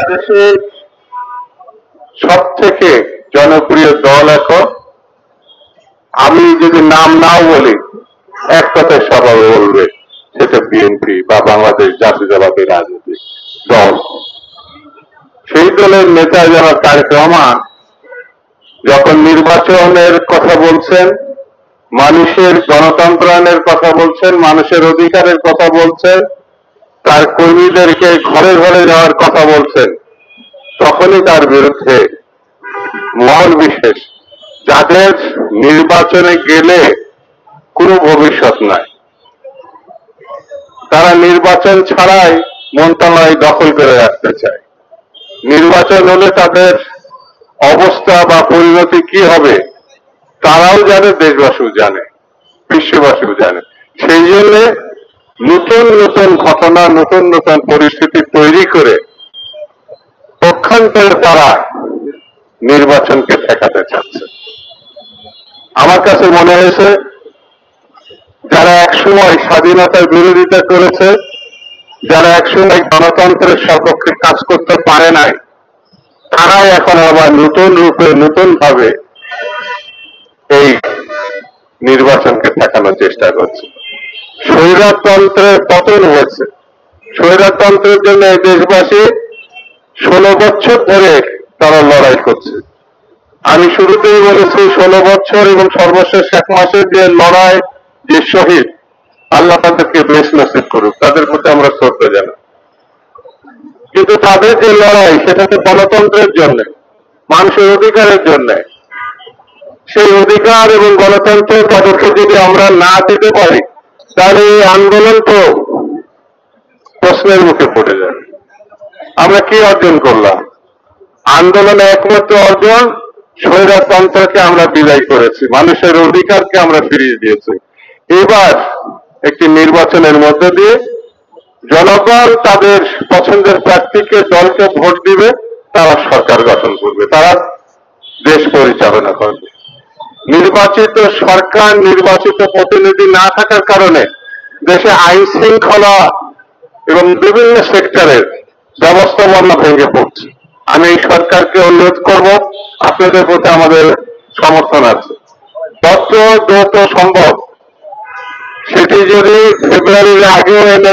বাংলাদেশের সব থেকে জনপ্রিয় দল এখন, আমি যদি নাম নাও বলি এক কথায় সবাই বলবে সেটা বিএনপি বা বাংলাদেশ জাতীয়তাবাদী রাজনৈতিক দল। সেই দলের নেতা যারা তারেক রহমান যখন নির্বাচনের কথা বলছেন, মানুষের গণতন্ত্রায়নের কথা বলছেন, মানুষের অধিকারের কথা বলছেন, তার কর্মীদেরকে ঘরে ঘরে যাওয়ার কথা বলছেন, তখনই তার বিরুদ্ধে মহল বিশেষ যাদের নির্বাচনে গেলে কোনো ভবিষ্যৎ নাই, তারা নির্বাচন ছাড়াই মন্ত্রণালয় দখল করে রাখতে চায়। নির্বাচন হলে তাদের অবস্থা বা পরিণতি কি হবে তারাও জানে, দেশবাসীও জানে, বিশ্ববাসীও জানে। সেই জন্য নতুন নতুন ঘটনা, নতুন নতুন পরিস্থিতি তৈরি করে পক্ষান্তরে তারা নির্বাচনকে ঠেকাতে চাচ্ছে। আমার কাছে মনে হয়েছে যারা একসময় স্বাধীনতার বিরোধিতা করেছে, যারা একসময় গণতন্ত্রের সপক্ষে কাজ করতে পারে নাই, তারাই এখন আবার নতুন রূপে নতুন ভাবে এই নির্বাচনকে ঠেকানোর চেষ্টা করছে। স্বৈরতন্ত্রের পতন হয়েছে, স্বৈরতন্ত্রের জন্য এই দেশবাসী 16 বছর ধরে তারা লড়াই করছে। আমি শুরুতেই বলেছি 16 বছর এবং সর্বশেষ 1 মাসের যে লড়াই, যে শহীদ, আল্লাহ তাদেরকে বেশ নসিব করুক, তাদের প্রতি আমরা শ্রদ্ধা জানাই। কিন্তু তাদের যে লড়াই সেটা তো গণতন্ত্রের জন্য, মানুষের অধিকারের জন্য। সেই অধিকার এবং গণতন্ত্র তাদেরকে যদি আমরা না দিতে পারি তাহলে এই আন্দোলন তো প্রশ্নের মুখে পড়ে যাবে। আমরা কি অর্জন করলাম? আন্দোলনে একমাত্র অর্জন স্বৈরতন্ত্রকে আমরা বিদায় করেছি, মানুষের অধিকারকে আমরা ফিরিয়ে দিয়েছি। এবার একটি নির্বাচনের মধ্য দিয়ে জনগণ তাদের পছন্দের প্রার্থীকে, দলকে ভোট দিবে, তারা সরকার গঠন করবে, তারা দেশ পরিচালনা করবে। নির্বাচিত সরকার, নির্বাচিত প্রতিনিধি না থাকার কারণে দেশে আইন শৃঙ্খলা এবং বিভিন্ন সেক্টরের ব্যবস্থাপনা ভেঙে পড়ছে। আমি এই সরকারকে অনুরোধ করব, আপনাদের প্রতি আমাদের সমর্থন আছে, যত দ্রুত সম্ভব সেটি যদি ফেব্রুয়ারির আগেও এনে